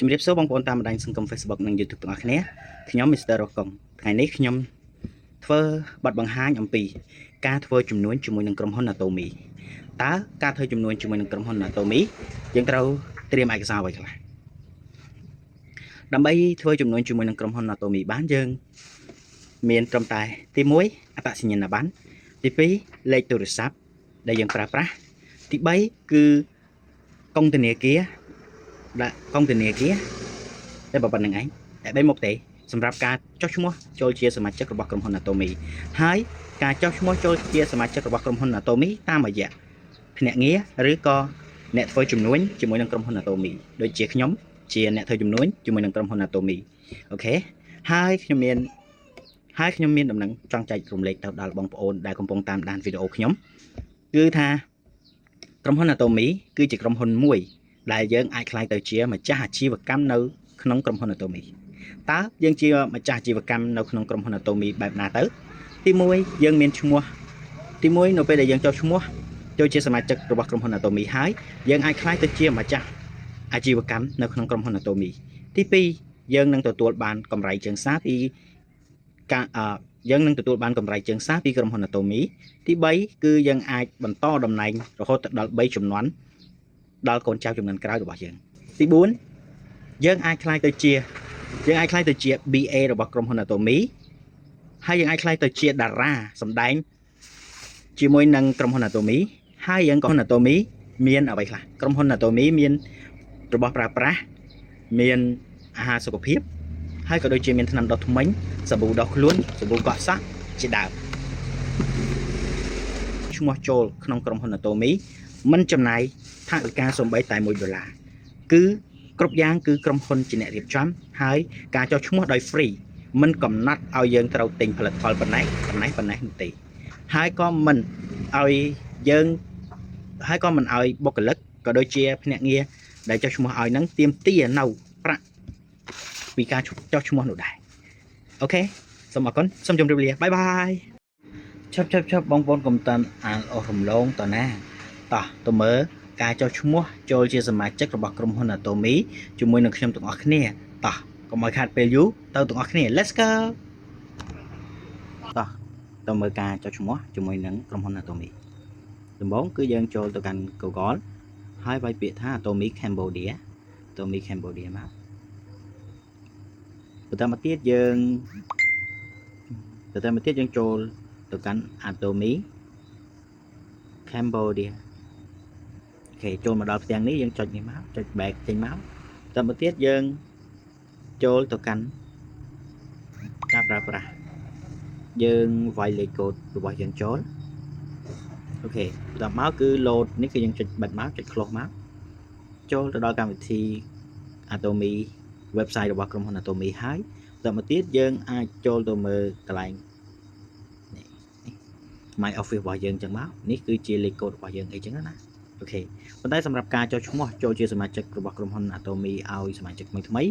ជំរាបសួរបងប្អូនតាមបណ្ដាញសង្គម Facebook និង YouTube ទាំងអស់គ្នាខ្ញុំ Mr. Rokong ថ្ងៃនេះខ្ញុំធ្វើបទបង្ហាញអំពីការធ្វើជំនួញជាមួយនឹងក្រុមហ៊ុន Atomy តើការធ្វើជំនួញជាមួយនឹងក្រុមហ៊ុន Atomy យើងត្រូវត្រៀមឯកសារអ្វីខ្លះដើម្បីធ្វើជំនួញជាមួយនឹងក្រុមហ៊ុន Atomy បានយើងមានត្រឹមតែទី1អត្តសញ្ញាណប័ណ្ណទី2លេខទូរស័ព្ទដែលយើងប្រើប្រាស់ទី3គឺកុងធនាគារដាក់កុងធនាគារតែប៉ុណ្្នឹងឯងតែ3មុខទេសម្រាប់ការចុះឈ្មោះចូលជាសមាជិករបស់ក្រុមហ៊ុន Atomy ហើយការចុះឈ្មោះចូលជាសមាជិករបស់ក្រុមហ៊ុន Atomy តាមរយៈភ្នាក់ងារឬក៏អ្នកធ្វើជំនួញជាមួយនឹងក្រុមហ៊ុន Atomy ដូចជាខ្ញុំជាអ្នកធ្វើជំនួញជាមួយនឹងក្រុមហ៊ុន Atomy អូខេហើយខ្ញុំមានដំណឹងចង់ចែករំលែកទៅដល់បងប្អូនដែលកំពុងតាមដានវីដេអូខ្ញុំគឺថាក្រុមហ៊ុន Atomy គឺជាក្រុមហ៊ុនមួយដែលយើងអាចក្លាយទៅជាម្ចាស់អាជីវកម្មនៅក្នុងក្រុមហ៊ុន Atomy តើយើងជាម្ចាស់អាជីវកម្មនៅក្នុងក្រុមហ៊ុន Atomy បែបណាទៅទី1យើងមានឈ្មោះទី1នៅពេលដែលយើងចុះឈ្មោះចូលជាសមាជិករបស់ក្រុមហ៊ុន Atomy ហើយយើងអាចក្លាយទៅជាម្ចាស់អាជីវកម្មនៅក្នុងក្រុមហ៊ុន Atomy ទី2យើងនឹងទទួលបានកម្រៃជើងសារពីការយើងនឹងទទួលបានកម្រៃជើងសារពីក្រុមហ៊ុន Atomy ទី3គឺយើងអាចបន្តតំណែងរហូតដល់3ជំនាន់ដល់កូនចៅជំនាន់ក្រោយរបស់យើងទី4យើងអាចក្លាយទៅជា BA របស់ក្រុមហ៊ុន Atomy ហើយយើងអាចក្លាយទៅជាតារាសម្ដែងជាមួយនឹងក្រុមហ៊ុន Atomy ហើយយើងក្រុមហ៊ុន Atomy មានអ្វីខ្លះក្រុមហ៊ុន Atomy មានរបស់ប្រើប្រាស់មានអាហារសុខភាពហើយក៏ដូចជាមានថ្នាំដុសធ្មេញសាប៊ូដុសខ្លួនសាប៊ូកក់សក់ជាដើមឈ្មោះចូលក្នុងក្រុមហ៊ុន Atomy មិនចំណាយថវិកាសូម្បីតែ$1គឺគ្រប់យ៉ាងគឺក្រុមហ៊ុនជាអ្នករៀបចំហើយការចុះឈ្មោះដោយ free មិនកំណត់ឲ្យយើងត្រូវទិញផលិតផលប៉ុណ្ណេះនោះទេហើយក៏មិនឲ្យបុគ្គលិកក៏ដូចជាភ្នាក់ងារដែលចុះឈ្មោះឲ្យនឹងទាមទារនៅប្រាក់ពីការចុះឈ្មោះនោះដែរអូខេសូមអរគុណសូមជម្រាបលាបាយបាយឈប់បងប្អូនកុំតាន់អានអស់រំលងតណាតោះទៅមើលការចុះឈ្មោះចូលជាសមាជិករបស់ក្រុមហ៊ុន Atomy ជាមួយនឹងខ្ញុំទាំងអស់គ្នាតោះកុំឲ្យខាតពេលយូរទៅទាំងអស់គ្នា Let's go តោះទៅមើលការចុះឈ្មោះជាមួយនឹងក្រុមហ៊ុន Atomy ដំបូងគឺយើងចូលទៅកាន់ Google ហើយវាយពាក្យថា Atomy Cambodia មកបន្តមកទៀតយើងចូលទៅកាន់ Atomy Cambodiaអូខេចូលមកដល់ផ្ទាំងនេះយើងចុចនេះមកចុច back ចេញមកបន្តមកទៀតយើងចូលទៅកាន់ការប្រើប្រាស់យើងវាយលេខកូដរបស់យើងចូលអូខេបន្តមកគឺ load នេះគឺយើងចុចបិទមកចុច close មកចូលទៅដល់កម្មវិធី Atomy website របស់ក្រុមហ៊ុន Atomy ហើយបន្តមកទៀតយើងអាចចូលទៅមើលកន្លែងនេះ My Office របស់យើងចឹងមកនេះគឺជាលេខកូដរបស់យើងអីចឹងណាអូខេប៉ុន្តែសម្រាប់ការចុះឈ្មោះចូលជាសមាជិករបស់ក្រុមហ៊ុន Atomy ឲ្យសមាជិកថ្មី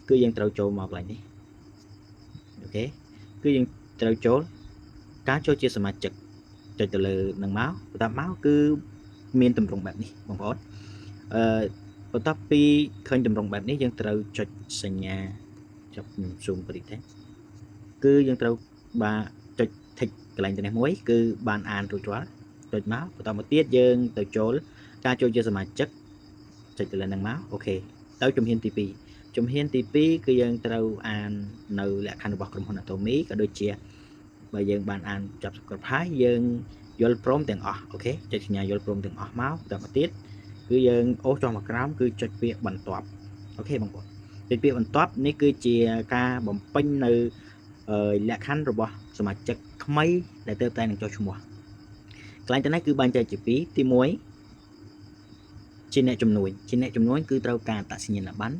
គឺយើងត្រូវចូលមកកន្លែងនេះអូខេគឺយើងត្រូវចូលការចូលជាសមាជិកចុចទៅលើនឹងមកបន្តមកគឺមានទម្រង់បែបនេះបងប្អូនបន្ទាប់ពីឃើញទម្រង់បែបនេះយើងត្រូវចុចសញ្ញាចាប់ខ្ញុំ zoom បន្តិចទេគឺយើងត្រូវបាទចុច tick កន្លែងទៅនេះមួយគឺបានអានរួចរាល់ចុចមកបន្តមកទៀតយើងទៅចូលការចូលជាសមាជិកចុចទៅលើនឹងមកអូខេទៅជំហានទី2គឺយើងត្រូវអាននៅលក្ខខណ្ឌរបស់ក្រុមហ៊ុន Atomy ក៏ដូចជាបើយើងបានអានចាប់គ្រប់ហើយយើងយល់ព្រមទាំងអស់អូខេចុចសញ្ញាយល់ព្រមទាំងអស់មកបន្តមកទៀតគឺយើងអូសចុះមកក្រោមគឺចុចពាក្យបន្ទាប់អូខេបងប្អូនចុចពាក្យបន្ទាប់នេះគឺជាការបំពេញនៅលក្ខខណ្ឌរបស់សមាជិកថ្មីដែលទើបតែនឹងចុះឈ្មោះកន្លែងទៅនេះគឺបែងចែកជា2ទី1ជាអ្នកជំនួញគឺត្រូវការអត្តសញ្ញាណប័ណ្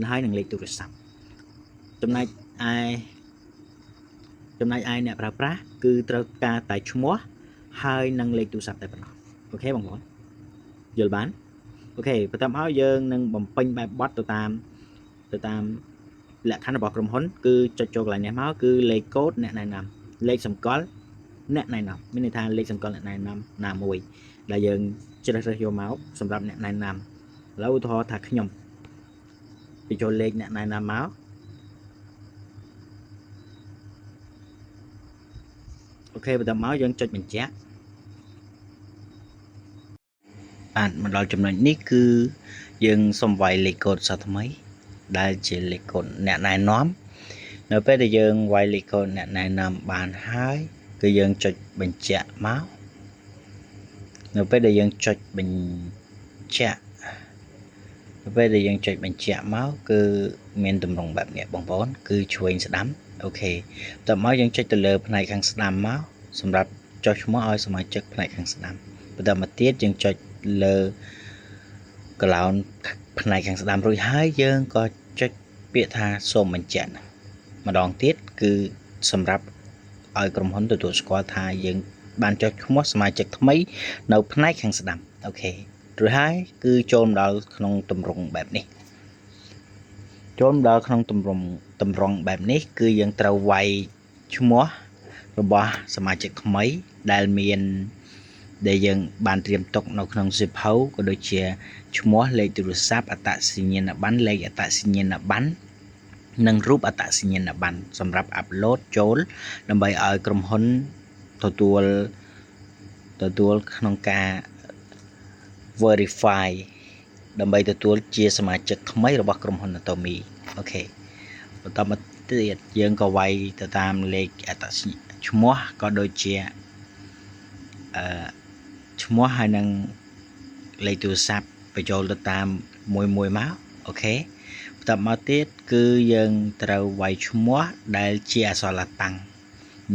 ណហើយនឹងលេខទូរស័ព្ទចំណែកឯអ្នកប្រើប្រាស់គឺត្រូវការតែឈ្មោះហើយនឹងលេខទូរស័ព្ទតែប៉ុណ្ណោះអូខេបងប្អូនយល់បានអូខេបន្ទាប់មកយើងនឹងបំពេញបែបបទទៅតាមលក្ខខណ្ឌរបស់ក្រុមហ៊ុនគឺចុចចូលកន្លែងនេះមកគឺលេខកូដអ្នកណែនាំលេខសម្គាល់អ្នកណែនាំមានន័យថាលេខសម្គាល់អ្នកណែនាំណាមួយដែលយើងជ្រើសរើសយកមកសម្រាប់អ្នកណែនាំឥឡូវឧទាហរណ៍ថាខ្ញុំ បញ្ចូលលេខអ្នកណែនាំមកអូខេបន្ទាប់មកយើងចុចបញ្ជាក់បាទមកដល់ចំណុចនេះគឺយើងសុំវាយលេខកូដសាថ្មីដែលជាលេខកូដអ្នកណែនាំនៅពេលដែលយើងវាយលេខកូដអ្នកណែនាំបានហើយគឺយើងចុចបញ្ជាក់មកនៅពេលដែលយើងចុចបញ្ជាក់មកគឺមានទម្រង់បែបនេះបងប្អូនគឺឆ្វេងស្ដាំអូខេបន្ទាប់មកយើងចុចទៅលើផ្នែកខាងស្ដាំមកសម្រាប់ចុះឈ្មោះឲ្យសមាជិកផ្នែកខាងស្ដាំបន្តមកទៀតយើងចុចលើកឡោនផ្នែកខាងស្ដាំរួចហើយយើងក៏ចុចពាក្យថាសូមបញ្ជាក់ម្ដងទៀតគឺសម្រាប់ឲ្យក្រុមហ៊ុនទទួលស្គាល់ថាយើងបានចុះឈ្មោះសមាជិកថ្មីនៅផ្នែកខាងស្ដាំអូខេរួចហើយគឺចូលមកដល់ក្នុងទម្រង់បែបនេះបែបនេះគឺយើងត្រូវវាយឈ្មោះរបស់សមាជិកថ្មីដែលយើងបានត្រៀមទុកនៅក្នុងសៀវភៅក៏ដូចជាឈ្មោះលេខទូរស័ព្ទអត្តសញ្ញាណប័ណ្ណលេខអត្តសញ្ញាណប័ណ្ណនិងរូបអត្តសញ្ញាណប័ណ្ណសម្រាប់អាប់ឡូតចូលដើម្បីឲ្យក្រុមហ៊ុនទទួលក្នុងការ verify ដើម្បីទទួលជាសមាជិកថ្មីរបស់ក្រុមហ៊ុន Atomy អូខេបន្តមកទៀតយើងក៏វាយទៅតាមលេខអត្តសញ្ញាណឈ្មោះក៏ដូចជាឈ្មោះហើយនឹងលេខទូរស័ព្ទបញ្ចូលទៅតាមមួយមកអូខេបន្តមកទៀតគឺយើងត្រូវវាយឈ្មោះដែលជាអក្សរឡាតាំង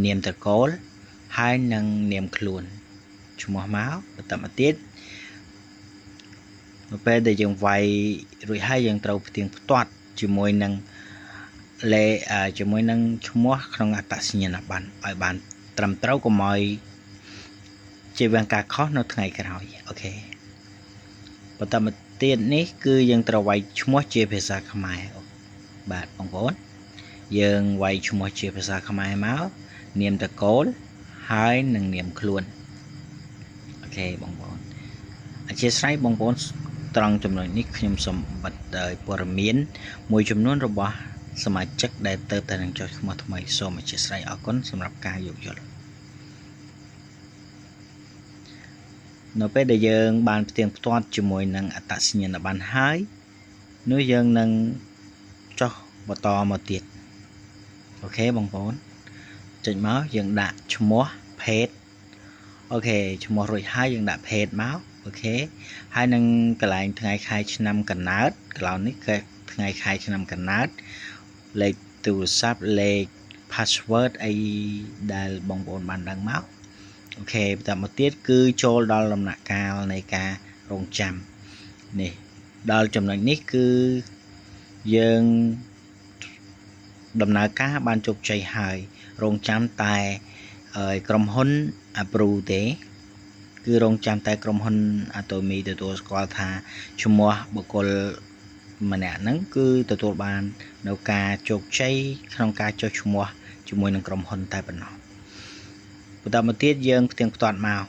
នាមត្រកូលហើយនឹងនាមខ្លួនឈ្មោះមកបន្តមកទៀតនៅពេលដែលយើងវាយរួចហើយយើងត្រូវផ្ទៀងផ្ទាត់ជាមួយនឹងឈ្មោះក្នុងអត្តសញ្ញាណប័ណ្ណឲ្យបានត្រឹមត្រូវកុំឲ្យជាវាងការខុសនៅថ្ងៃក្រោយអូខេបន្តមកទៀតនេះគឺយើងត្រូវវាយឈ្មោះជាភាសាខ្មែរបាទបងប្អូនយើងវាយឈ្មោះជាភាសាខ្មែរមកនាមត្រកូលហើយនឹងនាមខ្លួនអូខេបងប្អូនអធិស្ឋានបងប្អូនត្រង់ចំណុចនេះខ្ញុំសូមបិទព័ត៌មានមួយចំនួនរបស់សមាជិកដែលទៅតែនឹងចុះឈ្មោះថ្មីសូមអធិស្ឋានអរគុណសម្រាប់ការយោគយល់នៅពេលដែលយើងបានផ្ទៀងផ្ទាត់ជាមួយនឹងអត្តសញ្ញាណប័ណ្ណហើយនោះយើងនឹងចុះបន្តមកទៀតអូខេបងប្អូនចុចមកយើងដាក់ឈ្មោះភេទអូខេឈ្មោះរួចហើយយើងដាក់ភេទមកអូខេហើយនឹងកន្លែងថ្ងៃខែឆ្នាំកំណើតកន្លងនេះគឺថ្ងៃខែឆ្នាំកំណើតលេខទូរស័ព្ទលេខ password អីដែលបងប្អូនបានដឹងមកអូខេបន្តមកទៀតគឺចូលដល់ដំណាក់កាលនៃការរងចាំនេះដល់ចំណុចនេះគឺយើងដំណើរការបានជោគជ័យហើយរងចាំតែក្រុមហ៊ុន approve ទេគឺរងចាំតែក្រុមហ៊ុន Atomy ទទួលស្គាល់ថាឈ្មោះបុគ្គលម្នាក់ហ្នឹងគឺទទួលបាននៅការជោគជ័យក្នុងការចុះឈ្មោះជាមួយនឹងក្រុមហ៊ុនតែប៉ុណ្ណោះបន្តមកទៀតយើងផ្ទៀងផ្ទាត់មក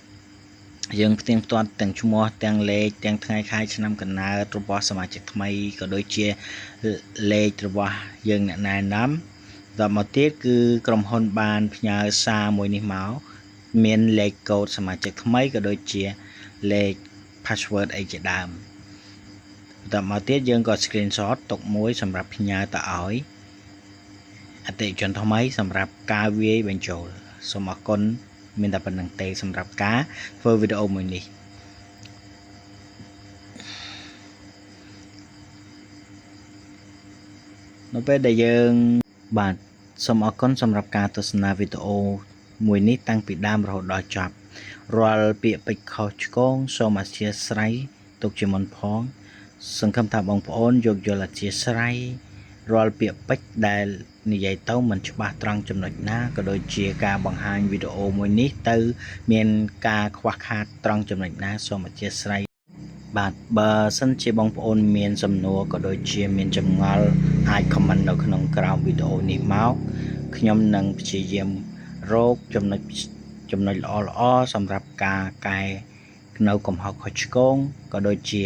ទាំងឈ្មោះទាំងលេខទាំងថ្ងៃខែឆ្នាំកំណើតរបស់សមាជិកថ្មីក៏ដូចជាលេខរបស់យើងអ្នកណែនាំបន្តមកទៀតគឺក្រុមហ៊ុនបានផ្ញើសារមួយនេះមកមានលេខកូដសមាជិកថ្មីក៏ដូចជាលេខ password អីជាដើមបន្តមកទៀតយើងក៏ screenshot ទុកមួយសម្រាប់ផ្ញើទៅឲ្យអតិថិជនថ្មីសម្រាប់ការវាយបញ្ចូលសូមអរគុណមានតែប៉ុណ្្នឹងទេសម្រាប់ការធ្វើវីដេអូមួយនេះនៅពេលដែលយើងបាទសូមអរគុណសម្រាប់ការទស្សនាវីដេអូមួយនេះតាំងពីដើមរហូតដល់ចប់រាល់ពាក្យពេចន៍ខុសឆ្គងសូមអធិស្ឋានទុកជាមុនផងសង្ឃឹមថាបងប្អូនយកយល់អធិស្ឋានរាល់ពាក្យពេចន៍ដែលនិយាយទៅមិនច្បាស់ត្រង់ចំណុចណាក៏ដូចជាការបង្ហាញវីដេអូមួយនេះទៅមានការខ្វះខាតត្រង់ចំណុចណាសូមអធិស្ឋានបាទបើសិនជាបងប្អូនមានសំណួរក៏ដូចជាមានចម្ងល់អាច comment នៅក្នុងក្រោមវីដេអូនេះមកខ្ញុំនឹងព្យាយាមរកចំណុចល្អសម្រាប់ការកែនៅកំហុសខុសឆ្គងក៏ដូចជា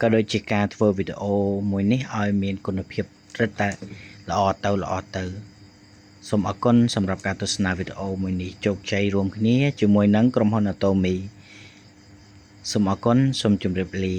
ក៏ដូចជាការធ្វើវីដេអូមួយនេះឲ្យមានគុណភាពរឹតតែល្អទៅសូមអរគុណសម្រាប់ការទស្សនាវីដេអូមួយនេះជោគជ័យរួមគ្នាជាមួយនឹងក្រុមហ៊ុន Atomy សូមអរគុណសូមជម្រាបលា